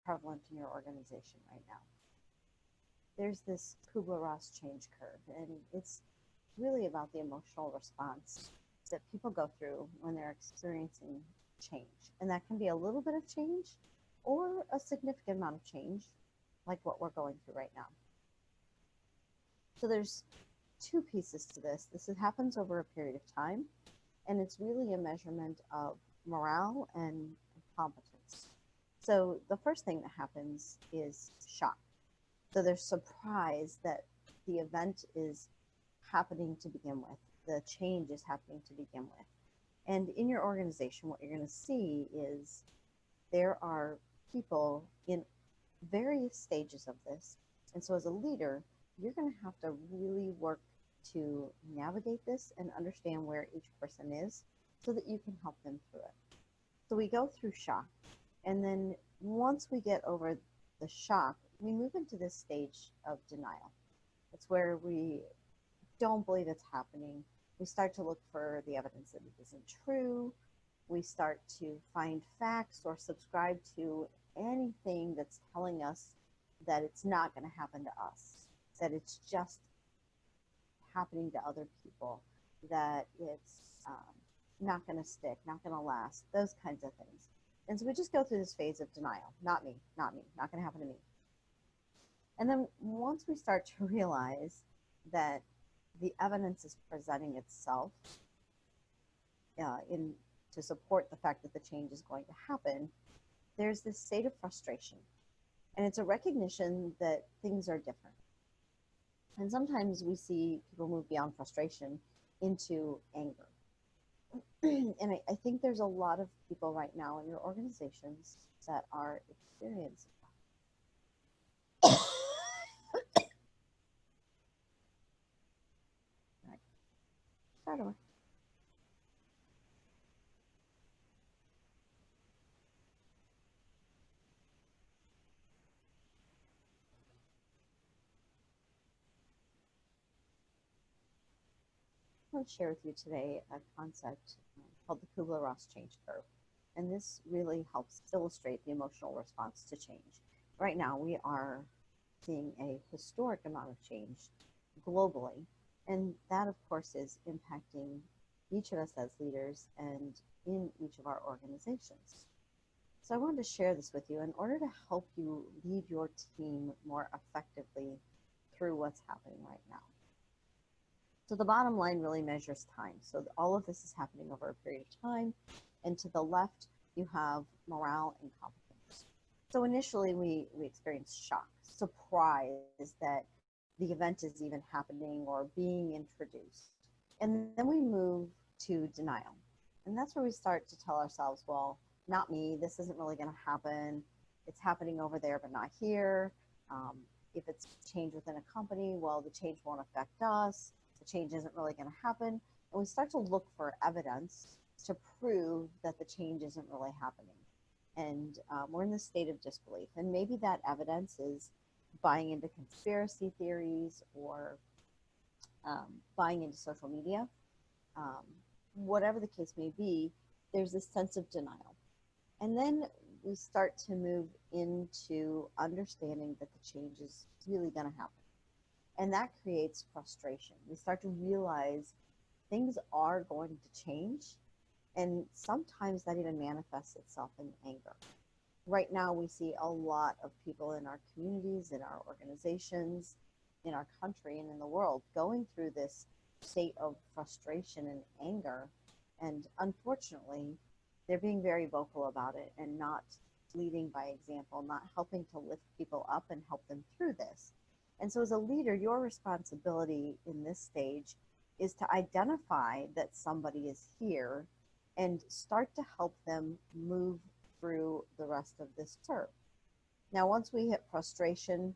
prevalent in your organization right now. There's this Kubler-Ross change curve, and it's really about the emotional response that people go through when they're experiencing change. And that can be a little bit of change or a significant amount of change, like what we're going through right now. So there's two pieces to this. Happens over a period of time, and it's really a measurement of morale and competence. So the first thing that happens is shock. So there's surprise that the event is happening to begin with. The change is happening to begin with. And in your organization, what you're going to see is there are people in various stages of this. And so as a leader, you're going to have to really work to navigate this and understand where each person is so that you can help them through it. So we go through shock. And then once we get over the shock, we move into this stage of denial. It's where we don't believe it's happening. We start to look for the evidence that it isn't true. We start to find facts or subscribe to anything that's telling us that it's not going to happen to us, that it's just happening to other people, that it's not going to stick, not going to last, those kinds of things. And so we just go through this phase of denial. Not me, not me, not going to happen to me. And then once we start to realize that the evidence is presenting itself to support the fact that the change is going to happen, there's this state of frustration. And it's a recognition that things are different. And sometimes we see people move beyond frustration into anger. And I think there's a lot of people right now in your organizations that are experiencing that. Right. Start over. I want to share with you today a concept called the Kubler-Ross change curve. And this really helps illustrate the emotional response to change. Right now, we are seeing a historic amount of change globally. And that, of course, is impacting each of us as leaders and in each of our organizations. So I wanted to share this with you in order to help you lead your team more effectively through what's happening right now. So the bottom line really measures time. So all of this is happening over a period of time. And to the left, you have morale and competence. So initially, we experience shock, surprise that the event is even happening or being introduced. And then we move to denial. And that's where we start to tell ourselves, well, not me, this isn't really going to happen. It's happening over there, but not here. If it's change within a company, well, the change won't affect us. The change isn't really going to happen. And we start to look for evidence to prove that the change isn't really happening. And we're in this state of disbelief. And maybe that evidence is buying into conspiracy theories or buying into social media. Whatever the case may be, there's this sense of denial. And then we start to move into understanding that the change is really going to happen. And that creates frustration. We start to realize things are going to change, and sometimes that even manifests itself in anger. Right now, we see a lot of people in our communities, in our organizations, in our country, and in the world going through this state of frustration and anger. And unfortunately, they're being very vocal about it and not leading by example, not helping to lift people up and help them through this. And so as a leader, your responsibility in this stage is to identify that somebody is here and start to help them move through the rest of this curve. Now, once we hit frustration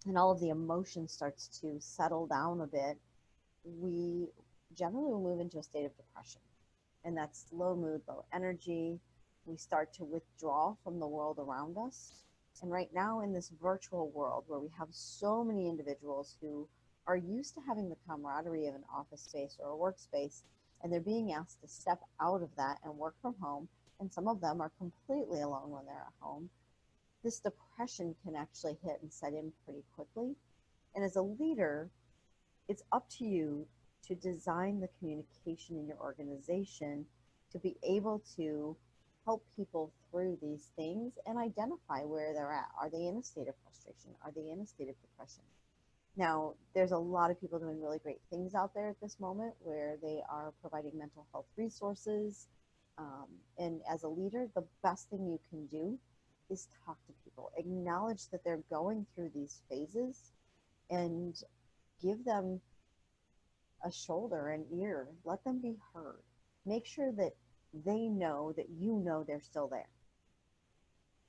and all of the emotion starts to settle down a bit, we generally will move into a state of depression. And that's low mood, low energy. We start to withdraw from the world around us. And right now in this virtual world where we have so many individuals who are used to having the camaraderie of an office space or a workspace, and they're being asked to step out of that and work from home, and some of them are completely alone when they're at home, this depression can actually hit and set in pretty quickly. And as a leader, it's up to you to design the communication in your organization to be able to help people through these things and identify where they're at. Are they in a state of frustration? Are they in a state of depression? Now, there's a lot of people doing really great things out there at this moment where they are providing mental health resources. And as a leader, the best thing you can do is talk to people, acknowledge that they're going through these phases, and give them a shoulder, an ear, let them be heard. Make sure that they know that you know they're still there.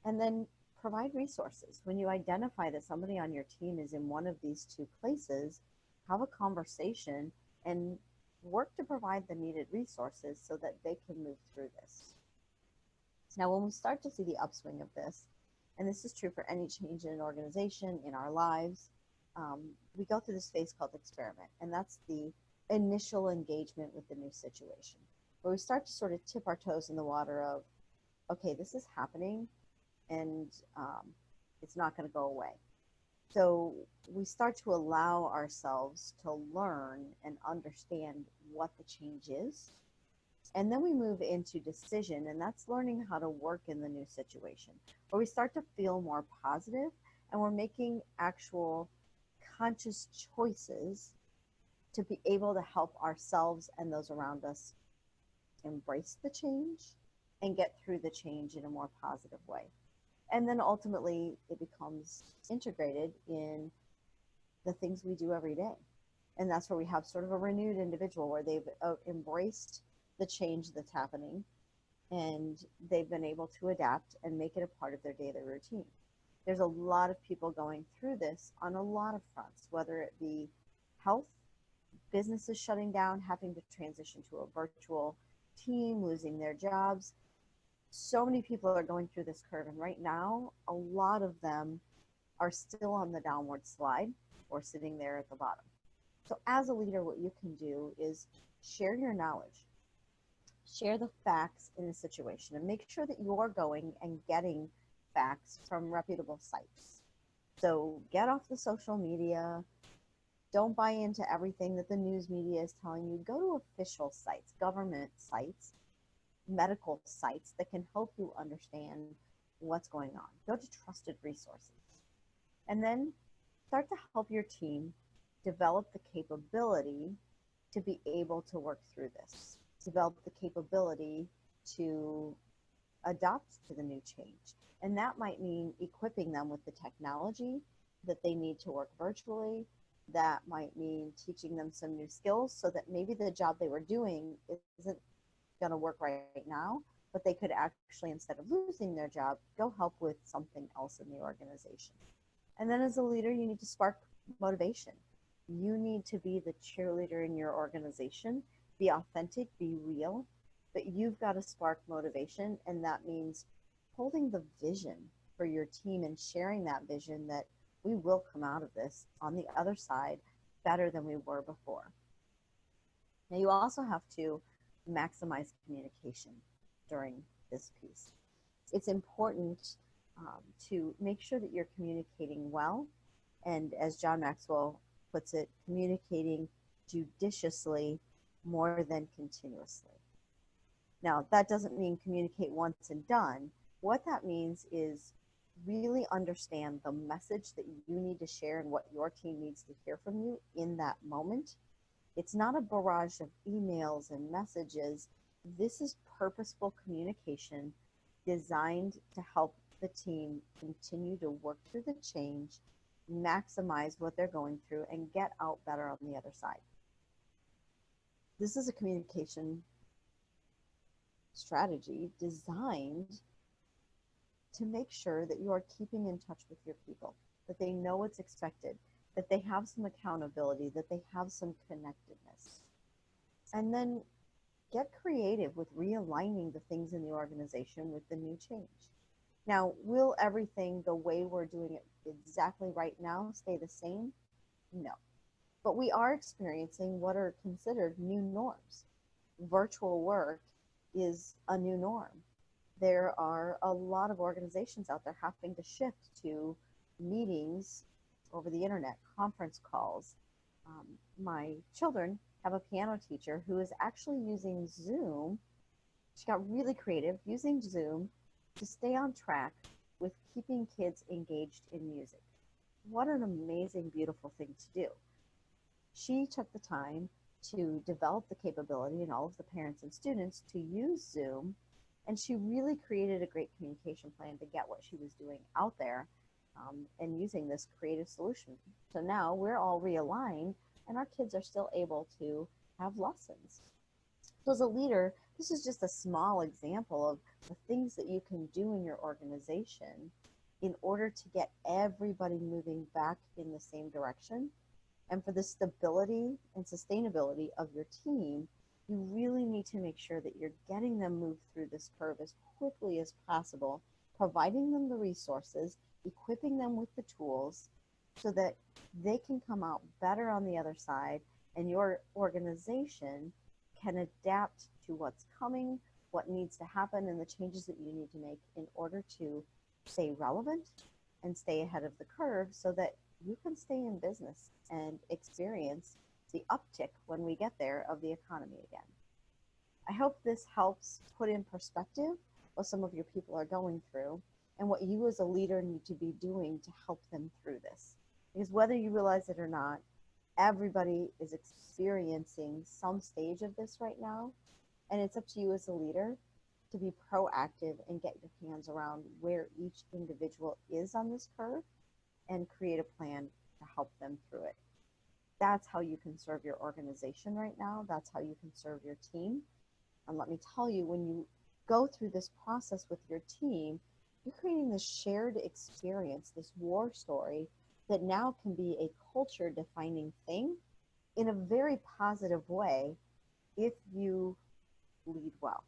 And then provide resources. When you identify that somebody on your team is in one of these two places, have a conversation and work to provide the needed resources so that they can move through this. Now, when we start to see the upswing of this, and this is true for any change in an organization, in our lives, we go through this phase called experiment, and that's the initial engagement with the new situation, where we start to sort of tip our toes in the water of, okay, this is happening, and it's not going to go away. So we start to allow ourselves to learn and understand what the change is. And then we move into decision, and that's learning how to work in the new situation, where we start to feel more positive and we're making actual conscious choices to be able to help ourselves and those around us embrace the change and get through the change in a more positive way. And then ultimately it becomes integrated in the things we do every day. And that's where we have sort of a renewed individual where they've embraced the change that's happening and they've been able to adapt and make it a part of their daily routine. There's a lot of people going through this on a lot of fronts, whether it be health, businesses shutting down, having to transition to a virtual team, losing their jobs. So many people are going through this curve, and right now a lot of them are still on the downward slide or sitting there at the bottom. So as a leader, what you can do is share your knowledge, share the facts in the situation, and make sure that you're going and getting facts from reputable sites. So get off the social media. Don't buy into everything that the news media is telling you. Go to official sites, government sites, medical sites that can help you understand what's going on. Go to trusted resources. And then start to help your team develop the capability to be able to work through this. Develop the capability to adapt to the new change. And that might mean equipping them with the technology that they need to work virtually. That might mean teaching them some new skills so that maybe the job they were doing isn't going to work right now, but they could actually, instead of losing their job, go help with something else in the organization. And then as a leader, you need to spark motivation. You need to be the cheerleader in your organization, be authentic, be real, but you've got to spark motivation. And that means holding the vision for your team and sharing that vision that we will come out of this on the other side better than we were before. Now, you also have to maximize communication during this piece. It's important to make sure that you're communicating well, and as John Maxwell puts it, communicating judiciously more than continuously. Now, that doesn't mean communicate once and done. What that means is really understand the message that you need to share and what your team needs to hear from you in that moment. It's not a barrage of emails and messages. This is purposeful communication designed to help the team continue to work through the change, maximize what they're going through, and get out better on the other side. This is a communication strategy designed to make sure that you are keeping in touch with your people, that they know what's expected, that they have some accountability, that they have some connectedness. And then get creative with realigning the things in the organization with the new change. Now, will everything the way we're doing it exactly right now stay the same? No. But we are experiencing what are considered new norms. Virtual work is a new norm. there are a lot of organizations out there having to shift to meetings over the internet, conference calls. Um, my children have a piano teacher who is actually using Zoom. She got really creative using Zoom to stay on track with keeping kids engaged in music. What an amazing, beautiful thing to do. She took the time to develop the capability in all of the parents and students to use Zoom, and she really created a great communication plan to get what she was doing out there, and using this creative solution. So now we're all realigned, and our kids are still able to have lessons. So as a leader, this is just a small example of the things that you can do in your organization in order to get everybody moving back in the same direction. And for the stability and sustainability of your team, you really need to make sure that you're getting them moved through this curve as quickly as possible, providing them the resources, equipping them with the tools so that they can come out better on the other side, and your organization can adapt to what's coming, what needs to happen, and the changes that you need to make in order to stay relevant and stay ahead of the curve so that you can stay in business and experience the uptick when we get there of the economy again. I hope this helps put in perspective what some of your people are going through and what you as a leader need to be doing to help them through this. Because whether you realize it or not, everybody is experiencing some stage of this right now, and it's up to you as a leader to be proactive and get your hands around where each individual is on this curve and create a plan to help them through it. That's how you can serve your organization right now. That's how you can serve your team. And let me tell you, when you go through this process with your team, you're creating this shared experience, this war story that now can be a culture defining thing in a very positive way if you lead well.